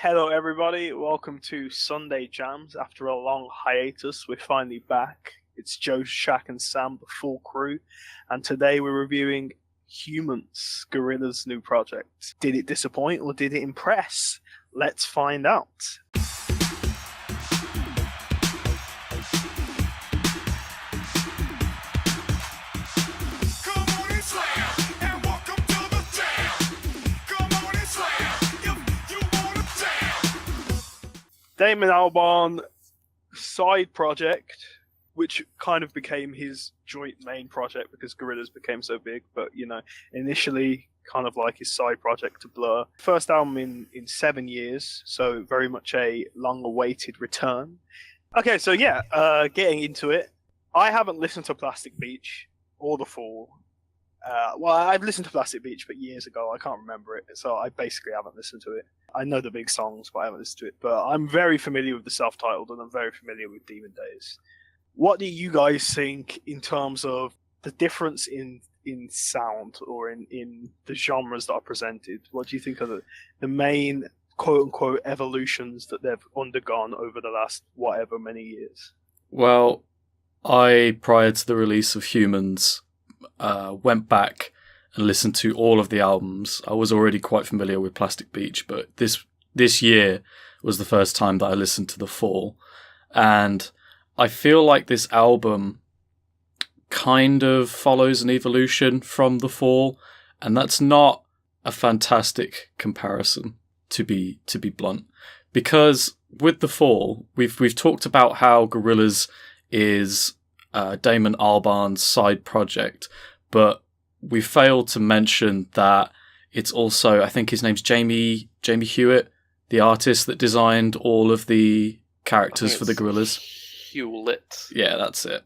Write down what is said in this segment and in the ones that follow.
Hello, everybody. Welcome to Sunday Jamz. After a long hiatus, we're finally back. It's Joe, Shak, and Sam, the full crew. And today we're reviewing Humanz, Gorillaz' new project. Did it disappoint or did it impress? Let's find out. Damon Albarn side project, which kind of became his joint main project because Gorillaz became so big, but initially kind of like his side project to Blur. First album in 7 years, so very much a long-awaited return. Okay, so getting into it. I haven't listened to Plastic Beach or The Fall. Well, I've listened to Plastic Beach, but years ago. I can't remember it, so I basically haven't listened to it. I know the big songs, but I haven't listened to it. But I'm very familiar with the self-titled, and I'm very familiar with Demon Days. What do you guys think in terms of the difference in sound or in the genres that are presented? What do you think are the main quote-unquote evolutions that they've undergone over the last whatever many years? Well, prior to the release of Humanz, went back and listened to all of the albums. I was already quite familiar with Plastic Beach, but this year was the first time that I listened to The Fall. And I feel like this album kind of follows an evolution from The Fall, and that's not a fantastic comparison, to be blunt. Because with The Fall, we've talked about how Gorillaz is Damon Albarn's side project, but we failed to mention that it's also, I think his name's Jamie Hewitt, the artist that designed all of the characters for the Gorillaz. Hewlett. Yeah, that's it.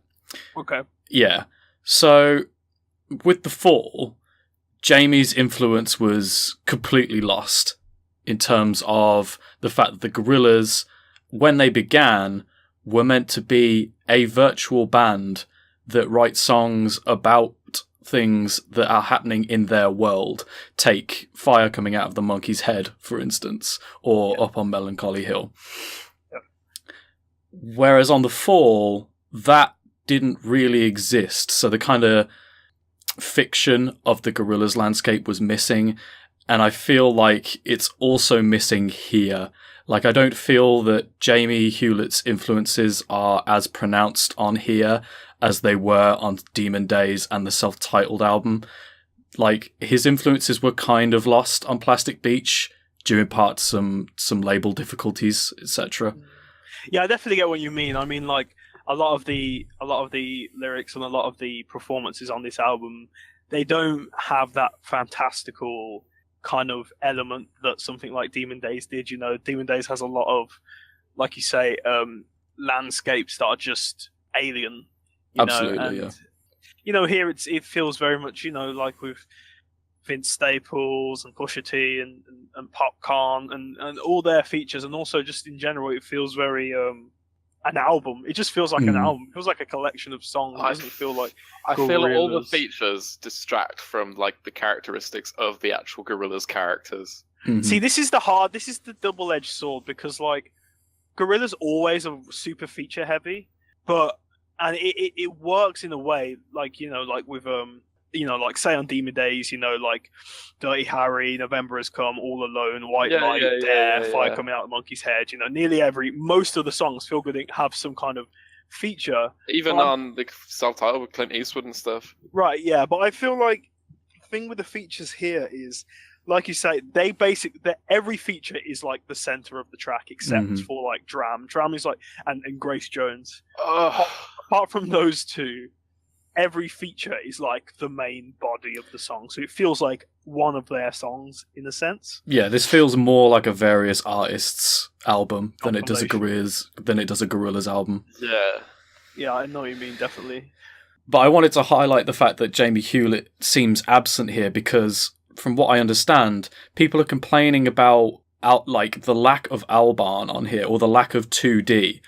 Okay. Yeah. So with The Fall, Jamie's influence was completely lost in terms of the fact that the Gorillaz, when they began, were meant to be a virtual band that write songs about things that are happening in their world. Take Fire Coming Out of the Monkey's Head, for instance, or Up on Melancholy Hill. Yeah. Whereas on The Fall, that didn't really exist. So the kind of fiction of the Gorillaz landscape was missing. And I feel like it's also missing here. Like, I don't feel that Jamie Hewlett's influences are as pronounced on here as they were on Demon Days and the self-titled album. Like, his influences were kind of lost on Plastic Beach, due in part to some label difficulties, etc. Yeah, I definitely get what you mean. I mean, like, a lot of the lyrics and a lot of the performances on this album, they don't have that fantastical kind of element that something like Demon Days did. Demon Days has a lot of, like you say, landscapes that are just alien. Absolutely, yeah. Here it feels very much, like with Vince Staples and Pusha T and Popcorn and all their features, and also just in general, it feels very an album. It just feels like an album. It feels like a collection of songs. It doesn't feel like I feel like all the features distract from like the characteristics of the actual Gorillaz characters. Mm-hmm. See, this is the double-edged sword, because like Gorillaz always are super feature heavy, and it works in a way like like with like say on Demon Days, like Dirty Harry, November Has Come, All Alone, White Light, Dare, Fire Coming Out of the Monkey's Head. Most of the songs feel good and have some kind of feature. Even on the self-titled with Clint Eastwood and stuff. Right, yeah, but I feel like the thing with the features here is, like you say, every feature is like the center of the track, except for like Dram. Dram is like and Grace Jones. Apart from those two, every feature is like the main body of the song, so it feels like one of their songs in a sense. Yeah, this feels more like a various artists album than it does a Gorillaz album. Yeah, I know what you mean, definitely. But I wanted to highlight the fact that Jamie Hewlett seems absent here because, from what I understand, people are complaining about the lack of Albarn on here, or the lack of 2D.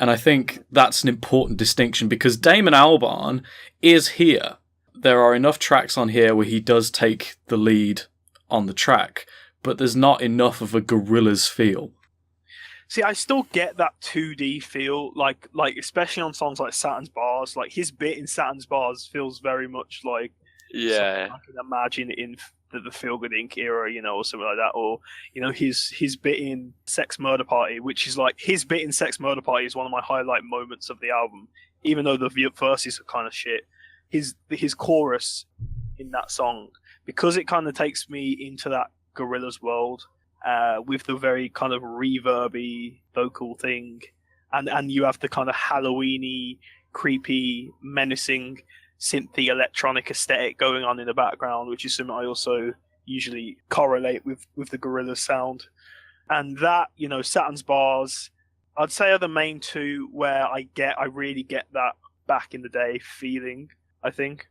And I think that's an important distinction because Damon Albarn is here. There are enough tracks on here where he does take the lead on the track, but there's not enough of a Gorillaz feel. See, I still get that 2D feel, like especially on songs like Saturn's Bars. Like his bit in Saturn's Bars feels very much like something I can imagine in the Feel Good Inc. era, or something like that. Or his bit in Sex Murder Party, which is like his bit in Sex Murder Party is one of my highlight moments of the album. Even though the verses are kind of shit, his chorus in that song, because it kind of takes me into that Gorillaz world. With the very kind of reverby vocal thing, and you have the kind of Halloween-y, creepy, menacing, synthy electronic aesthetic going on in the background, which is something I also usually correlate with the Gorillaz sound. And that, Saturn's Bars, I'd say are the main two where I really get that back in the day feeling, I think.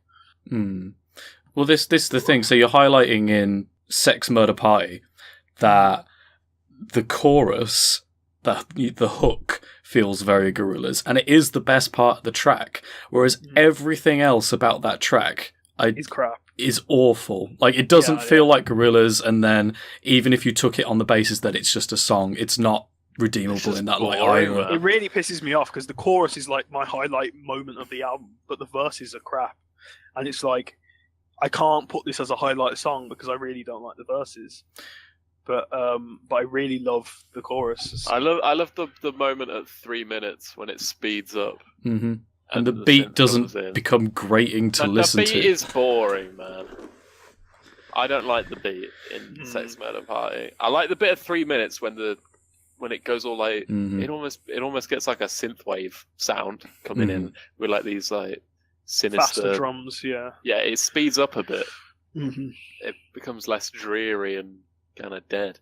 Well, this is the thing. So you're highlighting in Sex Murder Party that the chorus, the hook feels very Gorillaz, and it is the best part of the track, whereas everything else about that track is crap. Is awful. Like, it doesn't feel like Gorillaz, and then even if you took it on the basis that it's just a song, it's not redeemable in that light either. It really pisses me off because the chorus is like my highlight moment of the album, but the verses are crap, and it's like I can't put this as a highlight song because I really don't like the verses. But I really love the chorus. I love the moment at 3 minutes when it speeds up. Mm-hmm. And the beat doesn't become grating to listen to. The beat is boring, man. I don't like the beat in Sex Murder Party. I like the bit of 3 minutes when it goes all like it almost gets like a synthwave sound coming in with like these like sinister faster drums. Yeah, it speeds up a bit. It becomes less dreary and kind of dead.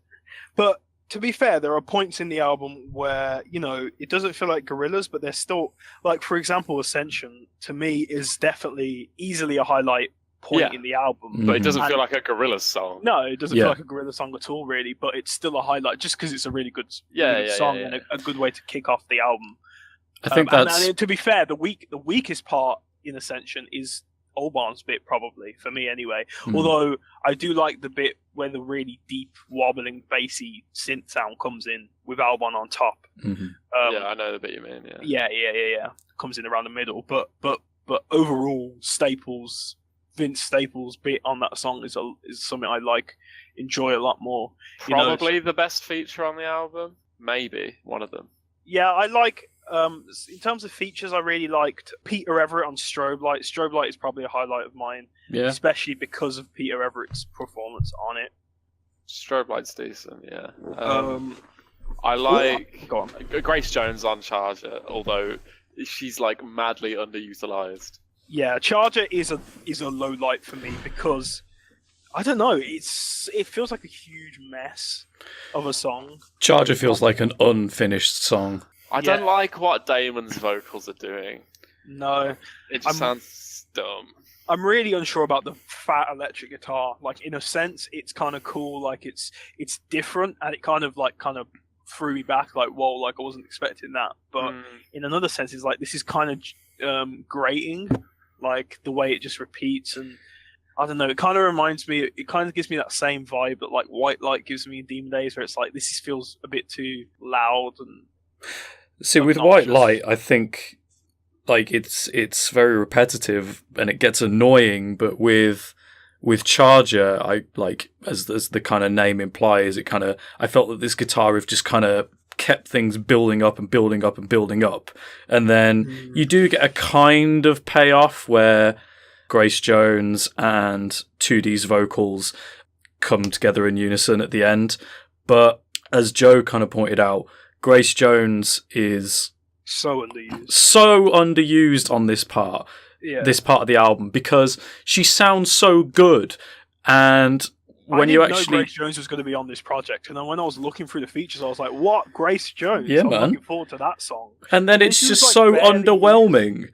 But to be fair, there are points in the album where it doesn't feel like Gorillaz, but they're still, like, for example, Ascension to me is definitely easily a highlight point in the album. But it doesn't feel like a Gorillaz song. No, it doesn't feel like a Gorillaz song at all, really. But it's still a highlight just because it's a really good song and a good way to kick off the album. I think that's. And to be fair, the weakest part in Ascension is Albarn's bit, probably, for me anyway. Although I do like the bit where the really deep, wobbling, bassy synth sound comes in with Albarn on top. I know the bit you mean. Yeah. Comes in around the middle. But overall, Vince Staples' bit on that song is something I enjoy a lot more. Probably the best feature on the album. Maybe one of them. Yeah, I like. In terms of features, I really liked Peter Everett on Strobe Light. Strobe Light is probably a highlight of mine, especially because of Peter Everett's performance on it. Strobe Light's decent, yeah. I like go on. Grace Jones on Charger, although she's like madly underutilized. Yeah, Charger is a low light for me because I don't know. It feels like a huge mess of a song. Charger feels like an unfinished song. I don't like what Damon's vocals are doing. No. It just sounds dumb. I'm really unsure about the fat electric guitar. Like, in a sense, it's kind of cool. Like, it's different, and it kind of threw me back. Like, whoa, like, I wasn't expecting that. But in another sense, it's like, this is kind of grating. Like, the way it just repeats, and I don't know, it kind of reminds me, it kind of gives me that same vibe that, like, White Light gives me in Demon Days, where it's like, this feels a bit too loud and... See, with White Light, I think like it's very repetitive and it gets annoying. But with Charger, I like as the kind of name implies, I felt that this guitar riff just kind of kept things building up and building up and building up, and then you do get a kind of payoff where Grace Jones and 2D's vocals come together in unison at the end. But as Joe kind of pointed out, Grace Jones is so underused on this part of the album because she sounds so good. And when you actually know Grace Jones was going to be on this project, and then when I was looking through the features, I was like, "What, Grace Jones?" Yeah, I'm man. looking forward to that song. And then it's just so underwhelming.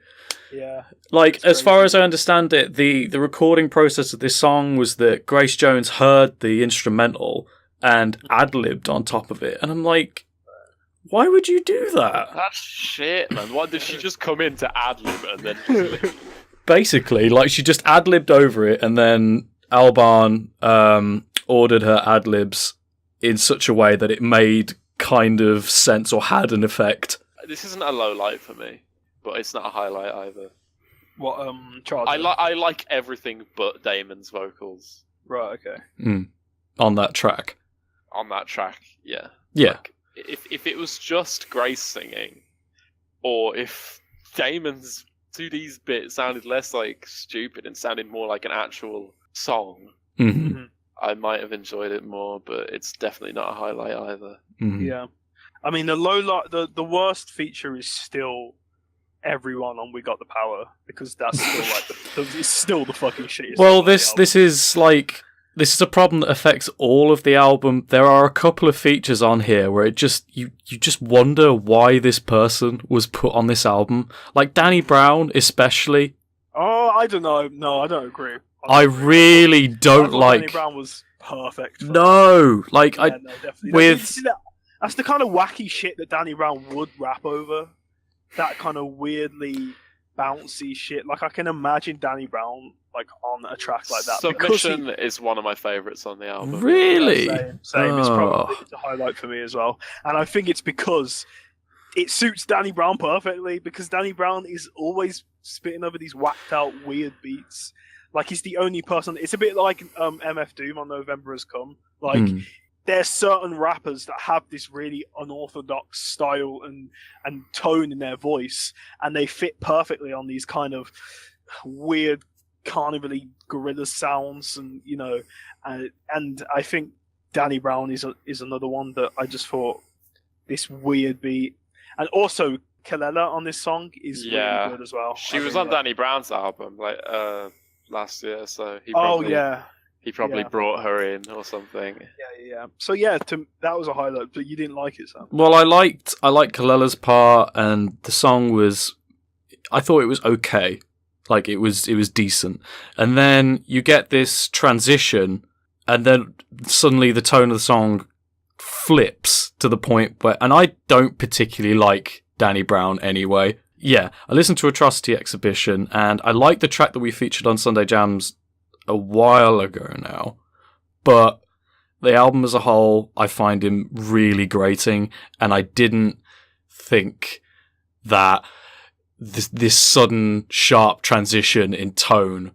Yeah. Like, as far as I understand it, the recording process of this song was that Grace Jones heard the instrumental and ad-libbed on top of it, and I'm like, why would you do that? That's shit, man. Why did she just come in to ad-lib and then... Basically, like, she just ad-libbed over it, and then Albarn ordered her ad-libs in such a way that it made kind of sense or had an effect. This isn't a low light for me, but it's not a highlight either. What, Charger? I like everything but Damon's vocals. Right, okay. On that track. On that track, yeah. Yeah. Like, if it was just Grace singing, or if Damon's 2D's bit sounded less like stupid and sounded more like an actual song, I might have enjoyed it more, but it's definitely not a highlight either. Yeah. I mean, the low light, the worst feature is still everyone on We Got the Power, because that's still like it's still the fucking shit. Well, this is like, this is a problem that affects all of the album. There are a couple of features on here where it just you just wonder why this person was put on this album. Like Danny Brown, especially. Oh, I don't know. No, I don't agree. I really don't like. Danny Brown was perfect. No, like no, definitely. with. That's the kind of wacky shit that Danny Brown would rap over. That kind of weirdly bouncy shit. Like I can imagine Danny Brown like on a track like that. Submission is one of my favourites on the album. Really? Yeah, same. It's probably a highlight for me as well. And I think it's because it suits Danny Brown perfectly, because Danny Brown is always spitting over these whacked out weird beats. Like he's the only person. It's a bit like MF Doom on November Has Come. Like there's certain rappers that have this really unorthodox style and tone in their voice, and they fit perfectly on these kind of weird carnival-y Gorillaz sounds, and you know, and I think Danny Brown is another one that I just thought this weird beat, and also Kelela on this song is really good as well. She was on Danny Brown's album like last year, so he probably he probably brought her in or something. Yeah. So yeah, that was a highlight, but you didn't like it, Sam. Well, I liked Kalela's part, and the song was, I thought it was okay. Like it was decent. And then you get this transition, and then suddenly the tone of the song flips to the point where, and I don't particularly like Danny Brown anyway. Yeah, I listened to Atrocity Exhibition, and I like the track that we featured on Sunday Jamz a while ago now, but the album as a whole, I find him really grating, and I didn't think that this sudden sharp transition in tone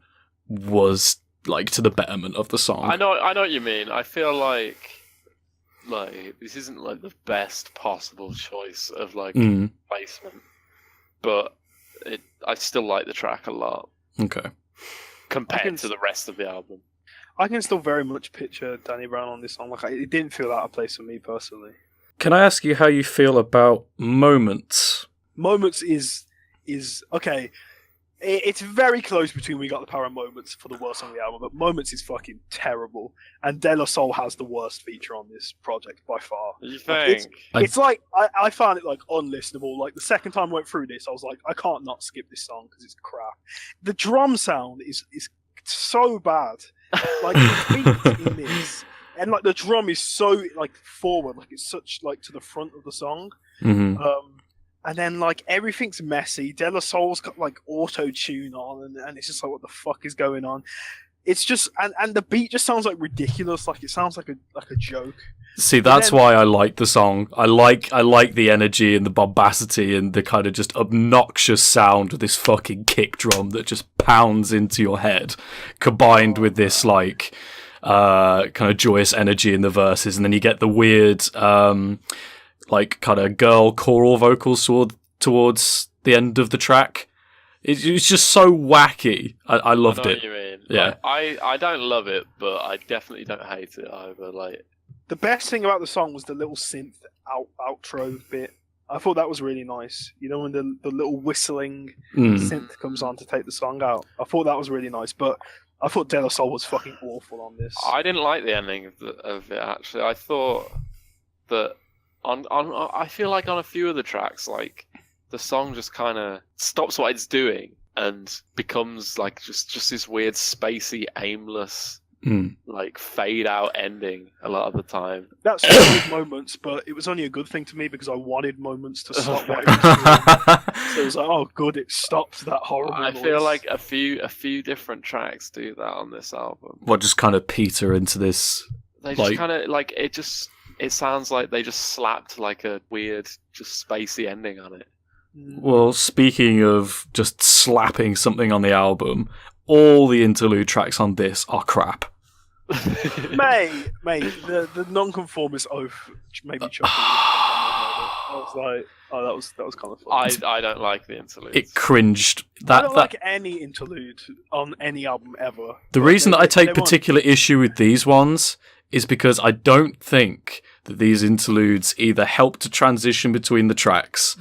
was like to the betterment of the song. I know what you mean. I feel like this isn't like the best possible choice of like placement, but I still like the track a lot. Okay. Compared to the rest of the album, I can still very much picture Danny Brown on this song. Like it didn't feel out of place for me personally. Can I ask you how you feel about Moments? Moments is okay. It's very close between We Got the Power and Moments for the worst on the album, but Moments is fucking terrible. And De La Soul has the worst feature on this project by far. You think? It's like, I found it like unlistenable. Like the second time I went through this, I was like, I can't not skip this song because it's crap. The drum sound is so bad. Like the beat in this, and like the drum is so like forward, like it's such like to the front of the song. And then, like, everything's messy. De La Soul's got, like, auto-tune on, and it's just like, what the fuck is going on? It's just... And the beat just sounds, like, ridiculous. Like, it sounds like a joke. See, that's why I like the song. I like the energy and the bombacity and the kind of just obnoxious sound of this fucking kick drum that just pounds into your head, combined with this, like, kind of joyous energy in the verses. And then you get the weird... like kind of girl choral vocals towards the end of the track. It's just so wacky. I loved it. What you mean. Yeah, like, I don't love it, but I definitely don't hate it either. Like the best thing about the song was the little synth outro bit. I thought that was really nice. You know, when the little whistling synth comes on to take the song out. I thought that was really nice, but I thought De La Soul was fucking awful on this. I didn't like the ending of it actually. I thought that. I feel like on a few of the tracks, like the song just kind of stops what it's doing and becomes like just this weird spacey, aimless, like fade out ending a lot of the time. That's with Moments, but it was only a good thing to me because I wanted Moments to stop what it was doing. So it was like, oh, good, it stopped that horrible I noise. feel like a few different tracks do that on this album. What, just kind of peter into this They just kind of like it. It sounds like they just slapped like a weird, just spacey ending on it. Well, speaking of just slapping something on the album, all the interlude tracks on this are crap. mate, the non-conformist oath made me chuckle. I was like, oh, that was kind of fun. I don't like the interludes. It cringed. I don't like any interlude on any album ever. The reason that I take particular issue with these ones is because I don't think that these interludes either help to transition between the tracks,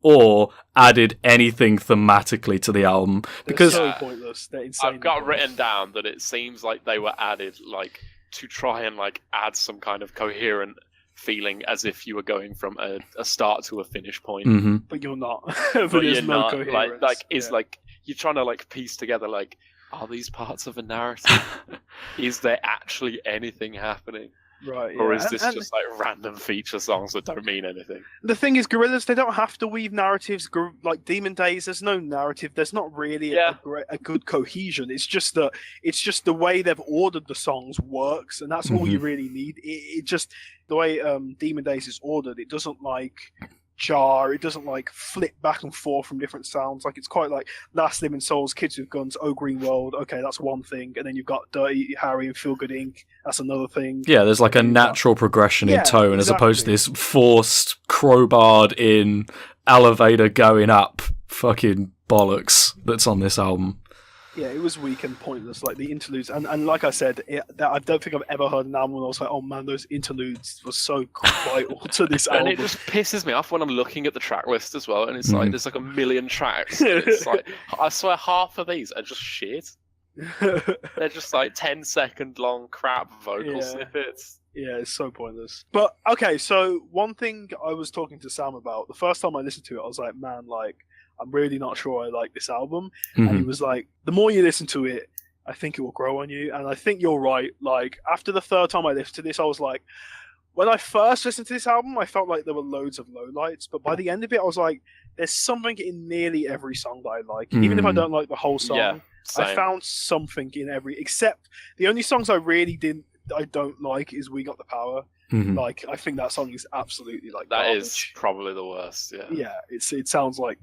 or added anything thematically to the album. Because they're so pointless. They're insane. I've got written down that it seems like they were added like to try and like add some kind of coherent feeling, as if you were going from a start to a finish point. Mm-hmm. But you're not. But you're not. Like you're trying to like piece together like, are these parts of a narrative? Is there actually anything happening? Right. Or is this just like random feature songs that don't mean anything? The thing is, Gorillaz, they don't have to weave narratives. Like Demon Days, there's no narrative. There's not really a good cohesion. It's just the way they've ordered the songs works, and that's all you really need. It just the way Demon Days is ordered. It doesn't like jar. It doesn't like flip back and forth from different sounds. Like it's quite like Last Living Souls, Kids with Guns, Oh Green World. Okay, that's one thing, and then you've got Dirty Harry and Feel Good Inc. That's another thing. Yeah, there's like a natural progression in tone, as opposed to this forced crowbarred in elevator going up fucking bollocks that's on this album. Yeah, it was weak and pointless, like the interludes. And like I said, I don't think I've ever heard an album where I was like, oh man, those interludes were so vital to this album. And it just pisses me off when I'm looking at the track list as well, and it's like, there's like a million tracks. It's like, I swear half of these are just shit. They're just like 10-second long crap vocal snippets. Yeah, it's so pointless. But, okay, so one thing I was talking to Sam about, the first time I listened to it, I was like, man, like, I'm really not sure I like this album. And he was like, the more you listen to it, I think it will grow on you. And I think you're right. Like, after the third time I listened to this, I was like, when I first listened to this album, I felt like there were loads of lowlights. But by the end of it, I was like, there's something in nearly every song that I like. Even if I don't like the whole song, I found something in every, except the only songs I don't like is We Got the Power. Like, I think that song is absolutely like that garbage. is probably the worst. Yeah, it sounds like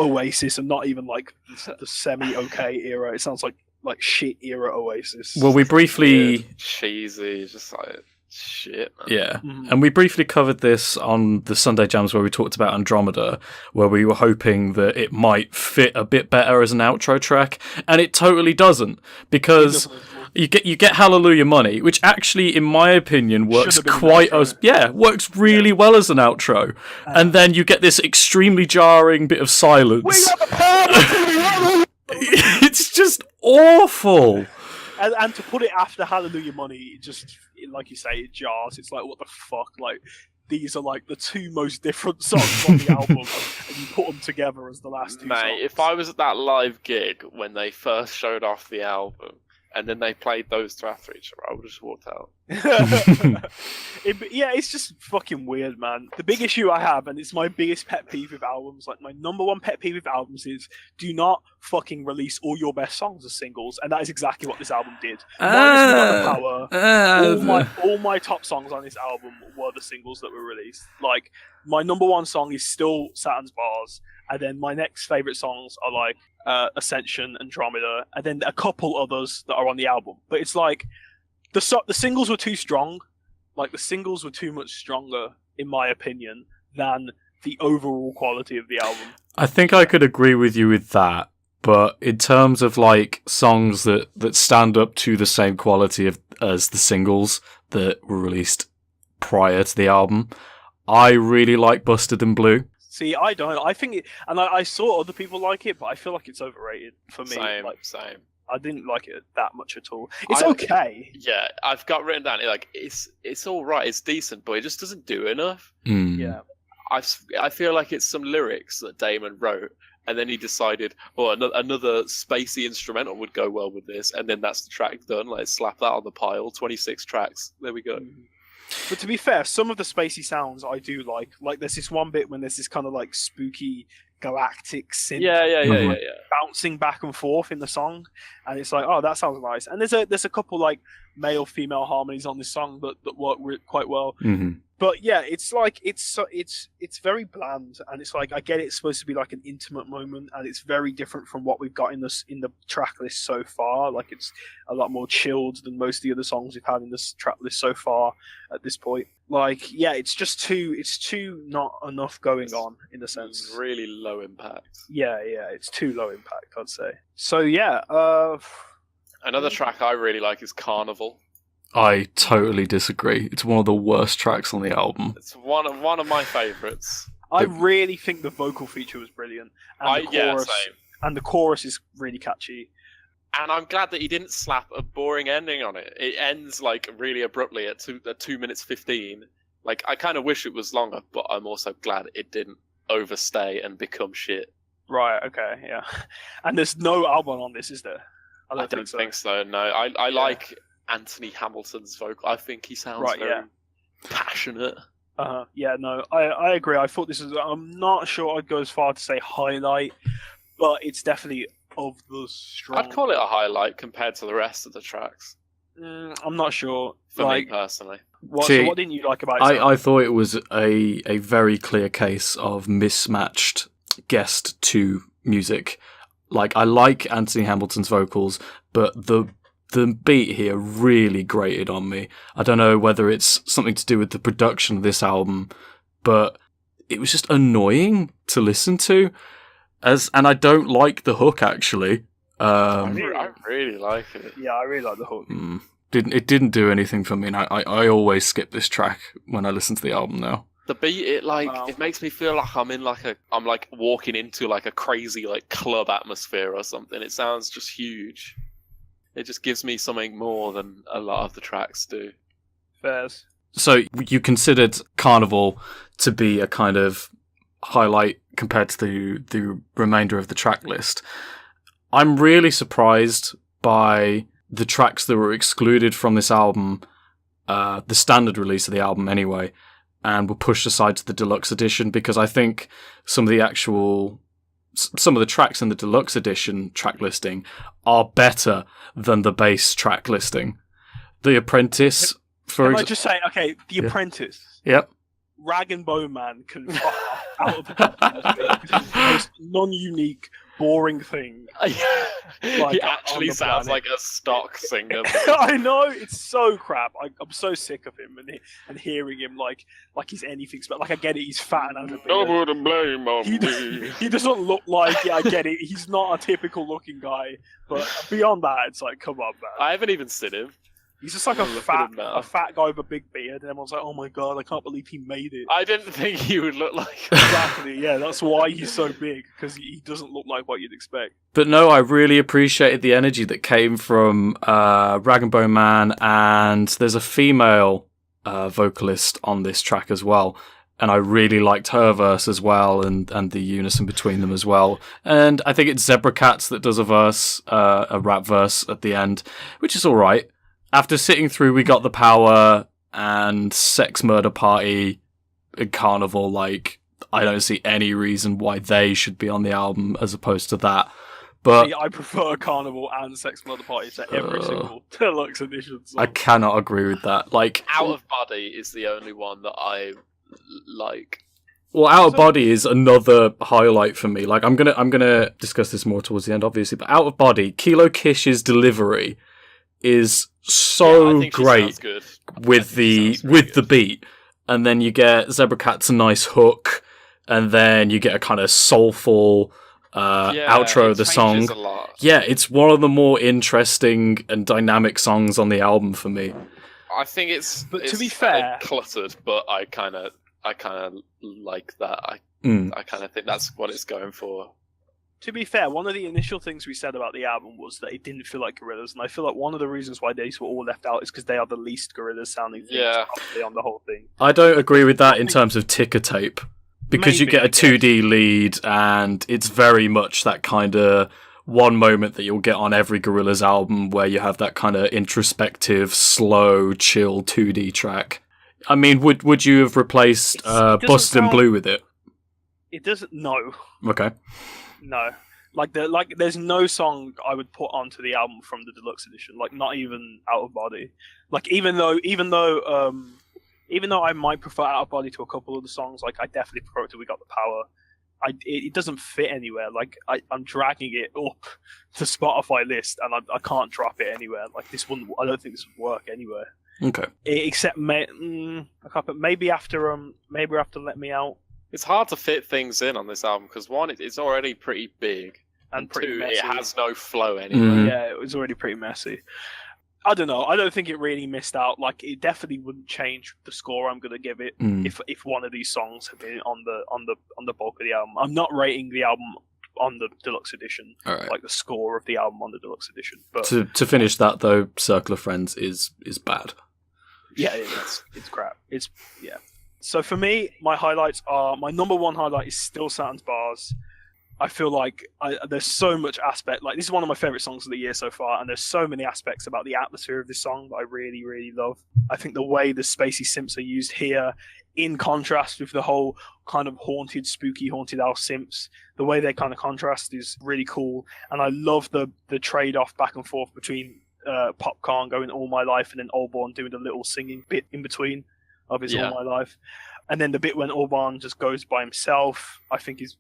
Oasis and not even like the semi-okay era. It sounds like shit era Oasis. Well, we briefly cheesy, just like shit, man. Yeah. And we briefly covered this on the Sunday Jamz where we talked about Andromeda, where we were hoping that it might fit a bit better as an outro track, and it totally doesn't, because you get Hallelujah Money, which actually, in my opinion, works works really well as an outro, and then you get this extremely jarring bit of silence. It's just awful. And to put it after Hallelujah Money, it just, like you say, it jars. It's like, what the fuck? Like, these are like the two most different songs on the album, and you put them together as the last two songs. Mate, if I was at that live gig when they first showed off the album, and then they played those two after each other, I would have just walked out. It's just fucking weird, man. The big issue I have, and it's my biggest pet peeve with albums, like my number one pet peeve with albums is, do not fucking release all your best songs as singles, and that is exactly what this album did. All my top songs on this album were the singles that were released. Like, my number one song is still Saturn's Bars, and then my next favourite songs are like Ascension, Andromeda, and then a couple others that are on the album. But it's like, the singles were too strong. Like, the singles were too much stronger, in my opinion, than the overall quality of the album. I think I could agree with you with that, but in terms of like songs that stand up to the same quality as the singles that were released prior to the album, I really like Busted and Blue. See, I don't. I think and I saw other people like it, but I feel like it's overrated for me. Same. I didn't like it that much at all. It's okay. Yeah, I've got written down, like, it's all right, it's decent, but it just doesn't do enough. Yeah. I feel like it's some lyrics that Damon wrote, and then he decided, another spacey instrumental would go well with this, and then that's the track done. Let's slap that on the pile. 26 tracks. There we go. But to be fair, some of the spacey sounds I do like. Like, there's this one bit when there's this kind of like spooky galactic synth bouncing back and forth in the song, and it's like, oh, that sounds nice. And there's a couple like male-female harmonies on this song that work quite well. Mm-hmm. But yeah, it's like it's very bland, and it's like I get it's supposed to be like an intimate moment, and it's very different from what we've got in the track list so far. Like it's a lot more chilled than most of the other songs we've had in this track list so far at this point. Like yeah, it's too not enough going on in a sense. Really low impact. Yeah, it's too low impact, I'd say. So yeah, another track I really like is Carnival. I totally disagree. It's one of the worst tracks on the album. It's one of my favourites. I really think the vocal feature was brilliant, and the chorus is really catchy. And I'm glad that he didn't slap a boring ending on it. It ends like really abruptly at 2 minutes 15. Like I kind of wish it was longer, but I'm also glad it didn't overstay and become shit. Right. Okay. Yeah. And there's no album on this, is there? I don't think so. No. I like Anthony Hamilton's vocal. I think he sounds very passionate. Yeah, no, I agree. I thought this was. I'm not sure I'd go as far to say highlight, but it's definitely of the strong. I'd call it a highlight compared to the rest of the tracks. I'm not sure. For me personally. So what didn't you like about it? I thought it was a very clear case of mismatched guest to music. Like, I like Anthony Hamilton's vocals, but the beat here really grated on me. I don't know whether it's something to do with the production of this album, but it was just annoying to listen to. And I don't like the hook, actually. I really like it. Yeah, I really like the hook. It didn't do anything for me, and I always skip this track when I listen to the album now. The beat, it makes me feel like I'm walking into like a crazy like club atmosphere or something. It sounds just huge. It just gives me something more than a lot of the tracks do. Fairs. So you considered Carnival to be a kind of highlight compared to the remainder of the track list. I'm really surprised by the tracks that were excluded from this album, the standard release of the album anyway, and were pushed aside to the deluxe edition, because I think some of the tracks in the deluxe edition track listing are better than the base track listing. The Apprentice, Can I just say, okay, The Apprentice. Yep. Rag and Bone Man can fuck out of the most non-unique, boring thing. He actually sounds like a stock singer. I know, it's so crap. I'm so sick of him and hearing him like he's anything special. Like, I get it, he's fat and has a beard. Nobody blame on me. He doesn't look like, I get it, he's not a typical looking guy. But beyond that, it's like, come on, man. I haven't even seen him. He's just like a fat guy with a big beard, and everyone's like, "Oh my god, I can't believe he made it." I didn't think he would look like Exactly. Yeah, that's why he's so big, because he doesn't look like what you'd expect. But no, I really appreciated the energy that came from Rag and Bone Man, and there's a female vocalist on this track as well. And I really liked her verse as well, and the unison between them as well. And I think it's Zebra Cats that does a rap verse at the end, which is all right. After sitting through We Got the Power and Sex Murder Party and Carnival, like, I don't see any reason why they should be on the album as opposed to that. But I prefer Carnival and Sex Murder Party to every single deluxe edition song. I cannot agree with that. Like, Out of Body is the only one that I like. Well, Out of Body is another highlight for me. Like, I'm gonna discuss this more towards the end, obviously. But Out of Body, Kilo Kish's delivery is so great with the beat, and then you get Zebra Cat's a nice hook, and then you get a kind of soulful outro of the song. Yeah, it's one of the more interesting and dynamic songs on the album for me. I think it's to be fair, cluttered, but I kind of like that. I kind of think that's what it's going for. To be fair, one of the initial things we said about the album was that it didn't feel like Gorillaz, and I feel like one of the reasons why these were all left out is because they are the least Gorillaz sounding things on the whole thing. I don't agree with that in terms of ticker tape, because you get a 2D lead, and it's very much that kind of one moment that you'll get on every Gorillaz album where you have that kind of introspective, slow, chill 2D track. I mean, would you have replaced Busted and Blue with it? It doesn't. No. Okay. No, There's no song I would put onto the album from the deluxe edition. Like, not even Out of Body. Like, even though I might prefer Out of Body to a couple of the songs, like I definitely prefer it to We Got the Power. It doesn't fit anywhere. Like I'm dragging it up the Spotify list, and I can't drop it anywhere. Like this wouldn't. I don't think this would work anywhere. Okay. Except I can't. But maybe after Let Me Out. It's hard to fit things in on this album because one, it's already pretty big, and pretty two, messy. it has no flow anyway. Yeah, it was already pretty messy. I don't know. I don't think it really missed out. Like, it definitely wouldn't change the score I'm going to give it if one of these songs had been on the bulk of the album. I'm not rating the album on the deluxe edition, like the score of the album on the deluxe edition. But to finish that though, Circle of Friends is bad. Yeah, it's crap. So for me, my number one highlight is still Saturn's Bars. I feel like there's so much aspect. Like, this is one of my favorite songs of the year so far, and there's so many aspects about the atmosphere of this song that I really, really love. I think the way the spacey synths are used here, in contrast with the whole kind of spooky haunted house synths, the way they kind of contrast is really cool. And I love the trade-off back and forth between Popcorn going All My Life and then Allborn doing the little singing bit in between of his All My Life. And then the bit when Allborn just goes by himself, I think is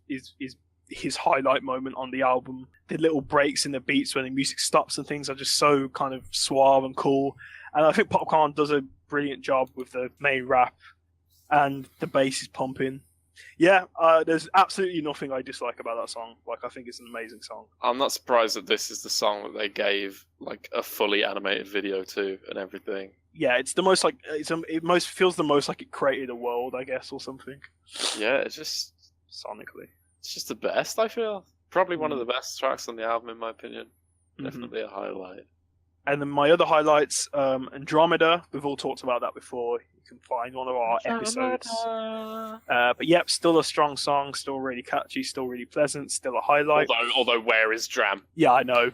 his highlight moment on the album. The little breaks in the beats when the music stops and things are just so kind of suave and cool. And I think Popcorn does a brilliant job with the main rap, and the bass is pumping. Yeah, there's absolutely nothing I dislike about that song. Like, I think it's an amazing song. I'm not surprised that this is the song that they gave like a fully animated video to and everything. Yeah, it's the most like it feels the most like it created a world, I guess, or something. Yeah, it's just sonically. It's just the best, I feel. Probably one of the best tracks on the album, in my opinion. Definitely a highlight. And then my other highlights, Andromeda. We've all talked about that before. You can find one of our episodes. But yep, still a strong song, still really catchy, still really pleasant, still a highlight. Although where is Dram? Yeah, I know.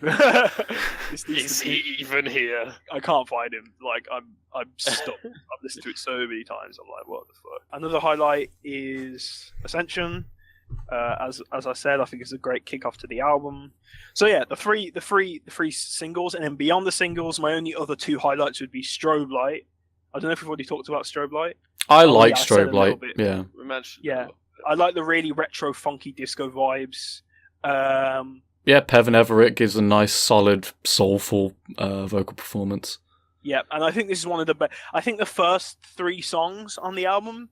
Is he even here? I can't find him. Like, I'm stuck. I've listened to it so many times. I'm like, what the fuck? Another highlight is Ascension. As I said, I think it's a great kickoff to the album. So yeah, the three singles, and then beyond the singles, my only other two highlights would be Strobe Light. I don't know if we've already talked about Strobe Light. I like Strobe Light. Yeah, we mentioned. Yeah, I like the really retro, funky disco vibes. Yeah, Pevin Everett gives a nice, solid, soulful vocal performance. Yeah, and I think this is one of the best. I think the first three songs on the album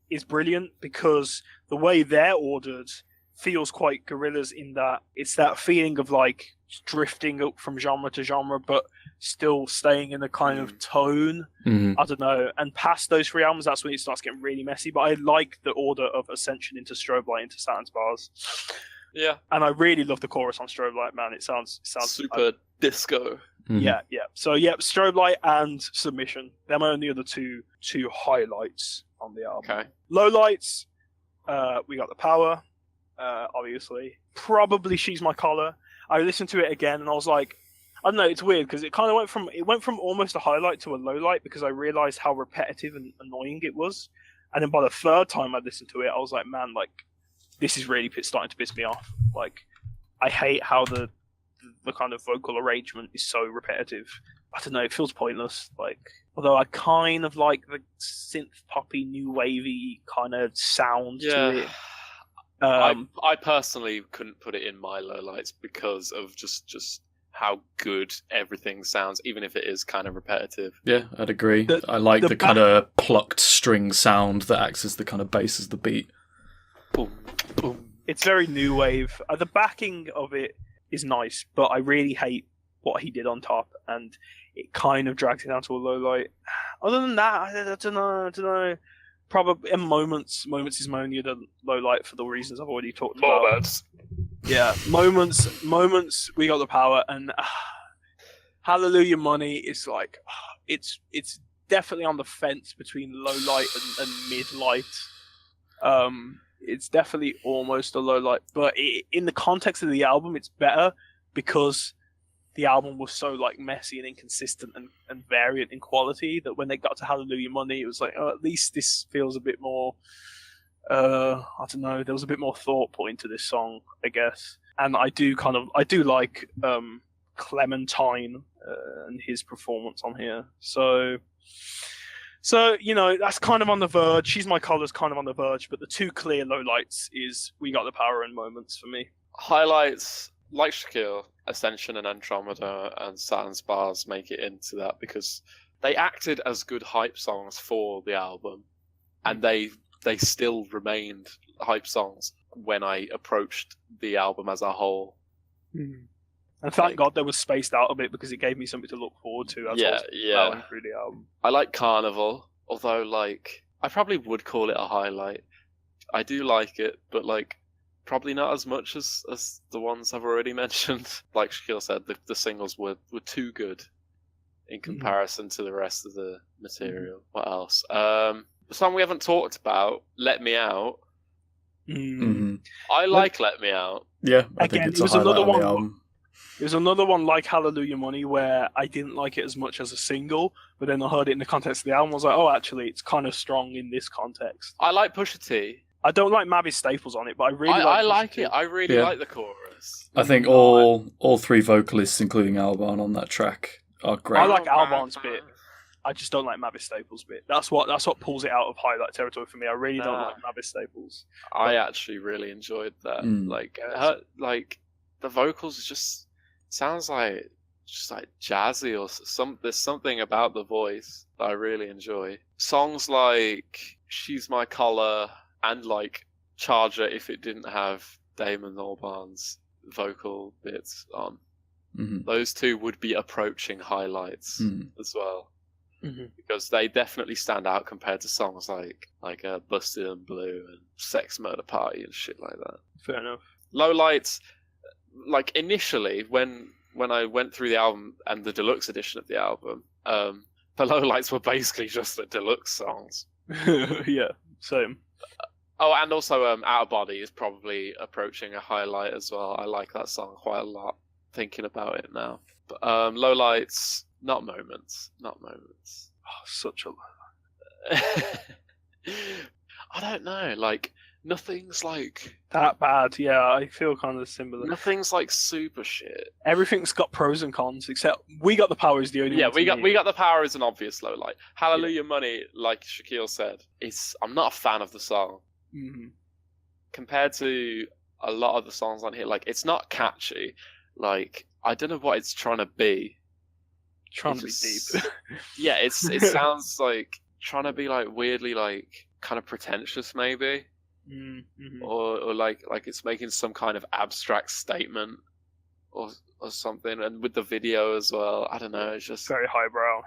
is brilliant because the way they're ordered feels quite Gorillaz in that it's that feeling of like drifting up from genre to genre, but still staying in a kind of tone. I don't know. And past those three albums, that's when it starts getting really messy. But I like the order of Ascension into Strobe Light into Saturn's Bars. Yeah, and I really love the chorus on Strobe Light, man. It sounds super disco. Yeah. So yeah, Strobe Light and Submission. They're my only other two highlights on the album. Okay. Lowlights. We Got the Power. Obviously, probably She's My Collar. I listened to it again and I was like, I don't know, it's weird because it kind of went from almost a highlight to a low light because I realized how repetitive and annoying it was. And then by the third time I listened to it, I was like, man, like, this is really starting to piss me off. Like, I hate how the kind of vocal arrangement is so repetitive. I don't know, it feels pointless. Like, although I kind of like the synth poppy, new wavy kind of sound to it. I personally couldn't put it in my lowlights because of just how good everything sounds, even if it is kind of repetitive. Yeah, I'd agree. I like the kind of plucked string sound that acts as the kind of bass as the beat. Boom, boom. It's very new wave. The backing of it is nice, but I really hate what he did on top, and it kind of drags it down to a low light. Other than that, I don't know. Probably in Moments is my only other low light for the reasons I've already talked about. Moments. Yeah, Moments. We Got the Power, and Hallelujah Money is like it's definitely on the fence between low light and mid light. It's definitely almost a low light, but in the context of the album, it's better because the album was so like messy and inconsistent and variant in quality that when they got to Hallelujah Money, it was like, oh, at least this feels a bit more. I don't know. There was a bit more thought put into this song, I guess. and I do like Clementine and his performance on here. So that's kind of on the verge. She's My Color's kind of on the verge, but the two clear lowlights is We Got the Power and Moments for me. Highlights, like Shakeel, Ascension and Andromeda and Saturn's Bars make it into that because they acted as good hype songs for the album, and they still remained hype songs when I approached the album as a whole. And thank God they were spaced out a bit because it gave me something to look forward to as I was plowing through the album. I like Carnival, although I probably would call it a highlight. I do like it, but probably not as much as the ones I've already mentioned. Like Shakeel said, the singles were too good in comparison to the rest of the material. What else? The song we haven't talked about, Let Me Out. I like Let Me Out. Yeah, I think it's a highlight on the album. It was another one like Hallelujah Money where I didn't like it as much as a single, but then I heard it in the context of the album. I was like, oh, actually, it's kind of strong in this context. I like Pusha T. I don't like Mavis Staples on it, but I really like it. I really like the chorus. I think all three vocalists, including Albarn, on that track are great. I like Albarn's bit. I just don't like Mavis Staples' bit. That's what pulls it out of highlight territory for me. I really don't like Mavis Staples. I actually really enjoyed that. The vocals just sounds like jazzy or there's something about the voice that I really enjoy. Songs like She's My Color and Charger, if it didn't have Damon Albarn's vocal bits on, those two would be approaching highlights as well. Because they definitely stand out compared to songs like Busted and Blue and Sex Murder Party and shit like that. Fair enough. Lowlights, initially when I went through the album and the deluxe edition of the album, the lowlights were basically just the deluxe songs. Yeah, same. Oh, and also Out of Body is probably approaching a highlight as well. I like that song quite a lot, thinking about it now. But lowlights, not moments. Oh, such a lowlight. I don't know, nothing's that bad. Yeah, I feel kind of similar. Nothing's super shit. Everything's got pros and cons, except We Got the Power is the only one. Yeah, We Got the Power is an obvious low light. Hallelujah Money, like Shakeel said, I'm not a fan of the song. Compared to a lot of the songs on here, it's not catchy. I don't know what it's trying to be. Trying to be deep. Yeah, it sounds trying to be weirdly kind of pretentious maybe. Or it's making some kind of abstract statement or something, and with the video as well, I don't know, it's just very highbrow.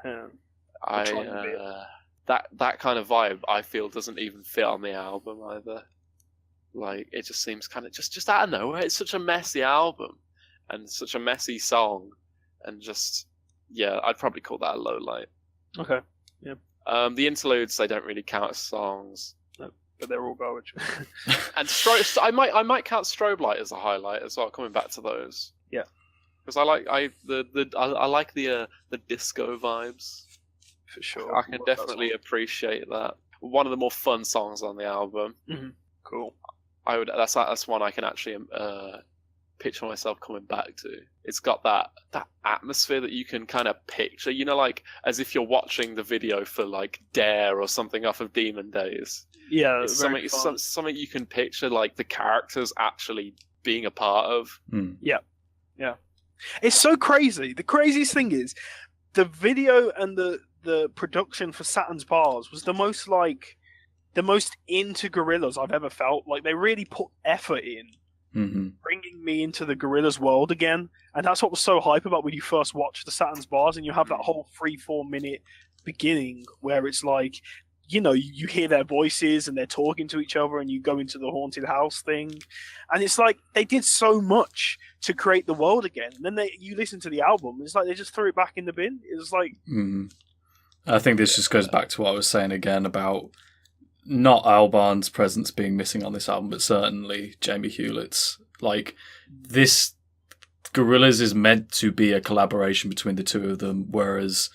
That kind of vibe I feel doesn't even fit on the album either. It just seems kind of just out of nowhere. It's such a messy album and such a messy song, and just I'd probably call that a low light. Okay. Yeah. The interludes, they don't really count as songs. But they're all garbage. And I might count Strobe Light as a highlight as well. Coming back to those, yeah, because I like the disco vibes. For sure, I can definitely appreciate that. One of the more fun songs on the album. Cool. That's one I can actually picture myself coming back to. It's got that atmosphere that you can kind of picture, as if you're watching the video for Dare or something off of Demon Days. Yeah, it's something you can picture, the characters actually being a part of. Yeah. It's so crazy. The craziest thing is the video and the production for Saturn's Bars was the most into Gorillaz I've ever felt. They really put effort in. Bringing me into the Gorillaz world again, and that's what was so hype about when you first watch the Saturn's Bars, and you have that whole 3-4 minute beginning where it's you hear their voices and they're talking to each other, and you go into the haunted house thing, and it's they did so much to create the world again, and then you listen to the album, and it's they just threw it back in the bin. It was I think this just goes back to what I was saying again about not Albarn's presence being missing on this album, but certainly Jamie Hewlett's. This Gorillaz is meant to be a collaboration between the two of them, whereas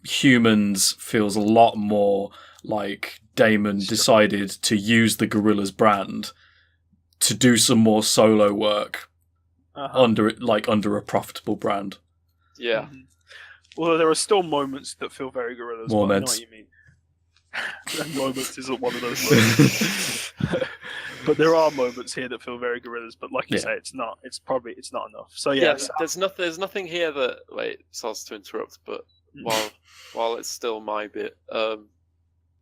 Humanz feels a lot more like Damon decided to use the Gorillaz brand to do some more solo work under a profitable brand. Yeah. Mm-hmm. Well, there are still moments that feel very Gorillaz. More but I know meds. what you mean. And moments isn't one of those moments. But there are moments here that feel very Gorillaz. But like you say, it's not. It's not enough. So yeah, there's nothing here that. Wait, sorry to interrupt, but while it's still my bit,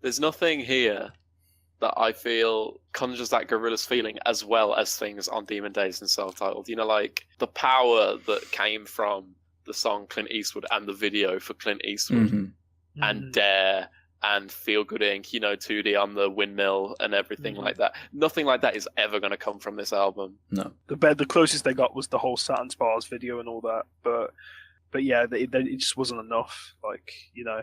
there's nothing here that I feel conjures that Gorillaz feeling as well as things on Demon Days and Self-Titled. You know, like the power that came from the song Clint Eastwood and the video for Clint Eastwood and Dare and Feel Good Inc., you know, 2D on the windmill and everything like that. Nothing like that is ever going to come from this album. No. The closest they got was the whole Saturn Spars video and all that. But yeah, it just wasn't enough. Like, you know,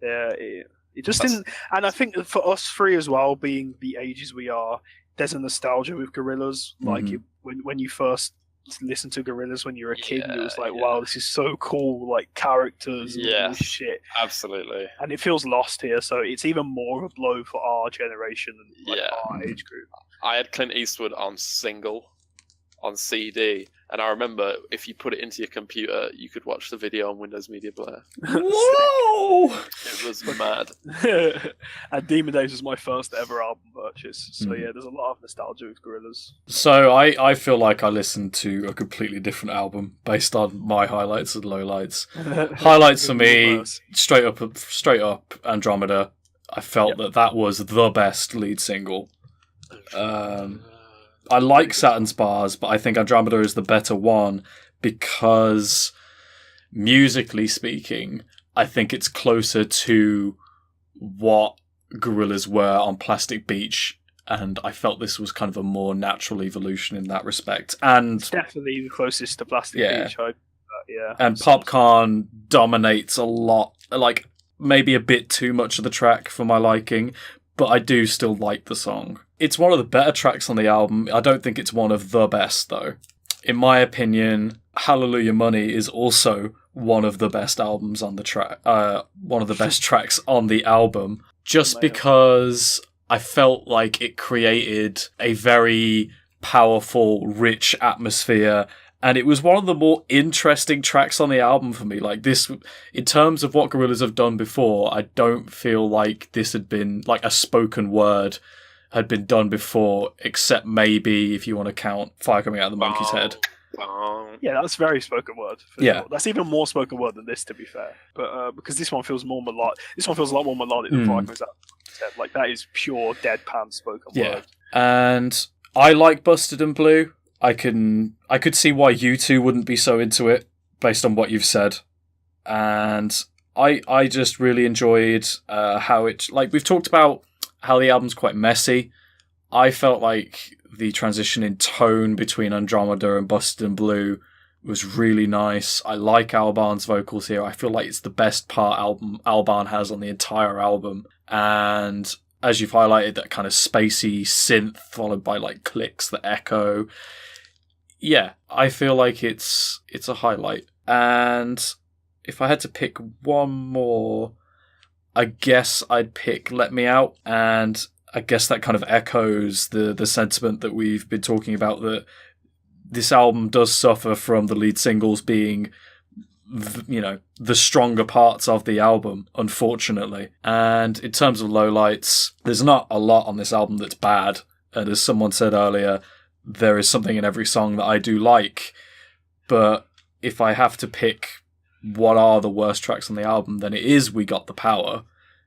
it just didn't. And I think for us three as well, being the ages we are, there's a nostalgia with Gorillaz. Like when you first listened to Gorillaz when you were a kid, and it was like, wow, this is so cool. Like characters and all this shit. Absolutely. And it feels lost here, so it's even more of a blow for our generation and our age group. I had Clint Eastwood on single, on CD, and I remember if you put it into your computer, you could watch the video on Windows Media Player. Whoa! It was mad. And Demon Days was my first ever album purchase, so yeah, there's a lot of nostalgia with Gorillaz. So I feel like I listened to a completely different album based on my highlights and lowlights. Highlights for me, straight up Andromeda. I felt that was the best lead single. I like Saturn Spars, but I think Andromeda is the better one because, musically speaking, I think it's closer to what Gorillaz were on Plastic Beach, and I felt this was kind of a more natural evolution in that respect. And it's definitely the closest to Plastic Beach. And Popcorn dominates a lot, like maybe a bit too much of the track for my liking, but I do still like the song. It's one of the better tracks on the album. I don't think it's one of the best, though. In my opinion, Hallelujah Money is also one of the best albums on the track. One of the best tracks on the album, just because I felt like it created a very powerful, rich atmosphere. And it was one of the more interesting tracks on the album for me. Like this, in terms of what Gorillaz have done before, I don't feel like this had been like a spoken word had been done before, except maybe if you want to count Fire Coming Out of the Monkey's Head. Yeah, that's very spoken word. Yeah, sure. That's even more spoken word than this, to be fair. But because this one feels more melodic. This one feels a lot more melodic than Fire Coming Out of the Monkey's Head. Like that is pure deadpan spoken word. And I like Busted and Blue. I could see why you two wouldn't be so into it based on what you've said, and I just really enjoyed how it, like we've talked about how the album's quite messy. I felt like the transition in tone between Andromeda and Busted and Blue was really nice. I like Albarn's vocals here. I feel like it's the best part Albarn has on the entire album, and as you've highlighted, that kind of spacey synth followed by like clicks that echo. Yeah, I feel like it's a highlight. And if I had to pick one more, I guess I'd pick Let Me Out. And I guess that kind of echoes the sentiment that we've been talking about, that this album does suffer from the lead singles being, you know, the stronger parts of the album, unfortunately. And in terms of lowlights, there's not a lot on this album that's bad. And as someone said earlier, there is something in every song that I do like. But if I have to pick what are the worst tracks on the album, then it is We Got the Power.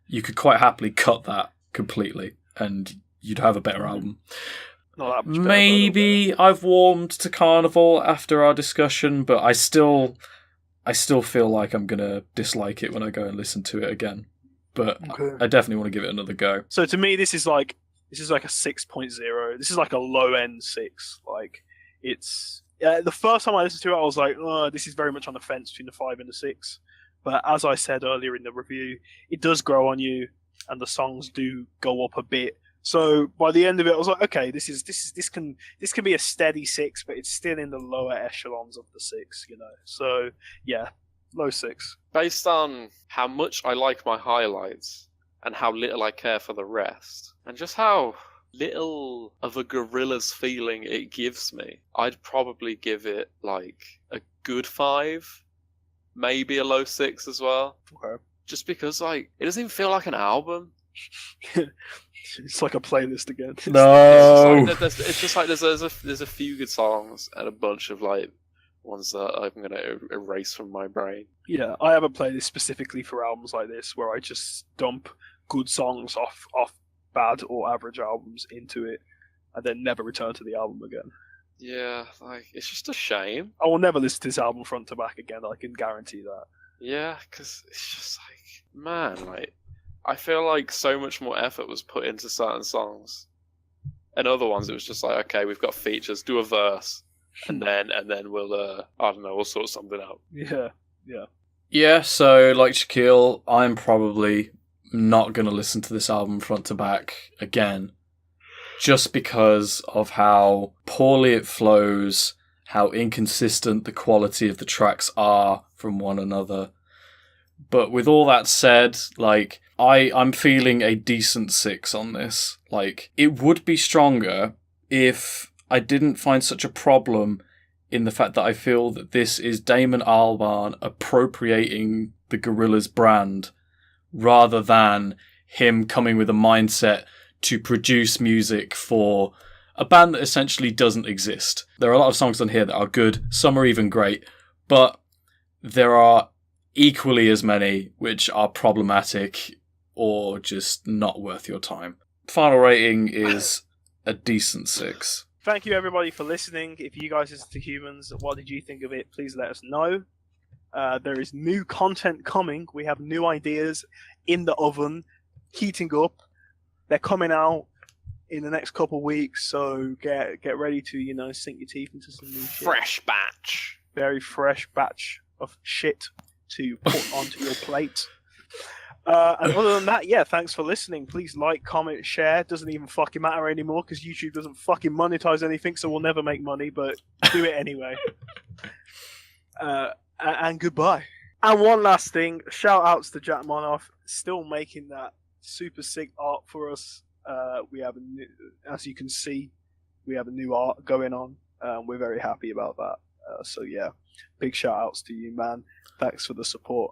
You could quite happily cut that completely and you'd have a better album. Not that much better, Maybe I've warmed to Carnival after our discussion, but I still feel like I'm going to dislike it when I go and listen to it again. But I definitely want to give it another go. So to me, this is like a 6.0. This is like a low end 6. Like it's the first time I listened to it, I was like, oh, this is very much on the fence between the 5 and the 6. But as I said earlier in the review, it does grow on you, and the songs do go up a bit. So by the end of it, I was like, okay, this can be a steady 6, but it's still in the lower echelons of the 6, you know. So yeah, low 6. Based on how much I like my highlights and how little I care for the rest, and just how little of a Gorillaz feeling it gives me, I'd probably give it like a good 5, maybe a low 6 as well. Okay. Just because like it doesn't even feel like an album. It's like a playlist again. No. It's just like there's a few good songs and a bunch of like ones that I'm gonna erase from my brain. Yeah, I have a playlist specifically for albums like this where I just dump good songs off bad or average albums into it and then never return to the album again. Yeah, like it's just a shame. I will never listen to this album front to back again, I can guarantee that. Yeah, because it's just like, man, like I feel like so much more effort was put into certain songs, and other ones it was just like, okay, we've got features, do a verse, and then we'll I don't know, we'll sort something out. Yeah, so like Shakeel, I'm probably not going to listen to this album front to back again, just because of how poorly it flows, how inconsistent the quality of the tracks are from one another. But with all that said, like, I'm feeling a decent 6 on this. Like, it would be stronger if I didn't find such a problem in the fact that I feel that this is Damon Albarn appropriating the Gorillaz brand rather than him coming with a mindset to produce music for a band that essentially doesn't exist. There are a lot of songs on here that are good, some are even great, but there are equally as many which are problematic or just not worth your time. Final rating is a decent 6. Thank you everybody for listening. If you guys listen to Humanz, what did you think of it? Please let us know. There is new content coming. We have new ideas in the oven, heating up. They're coming out in the next couple of weeks, so get ready to, sink your teeth into some new shit. Fresh batch. Very fresh batch of shit to put onto your plate. And other than that, yeah, thanks for listening. Please like, comment, share. Doesn't even fucking matter anymore because YouTube doesn't fucking monetize anything, so we'll never make money, but do it anyway. And goodbye. And one last thing, shout outs to Jack Monnaf, still making that super sick art for us. We have as you can see, we have a new art going on. We're very happy about that. So yeah, big shout outs to you, man. Thanks for the support.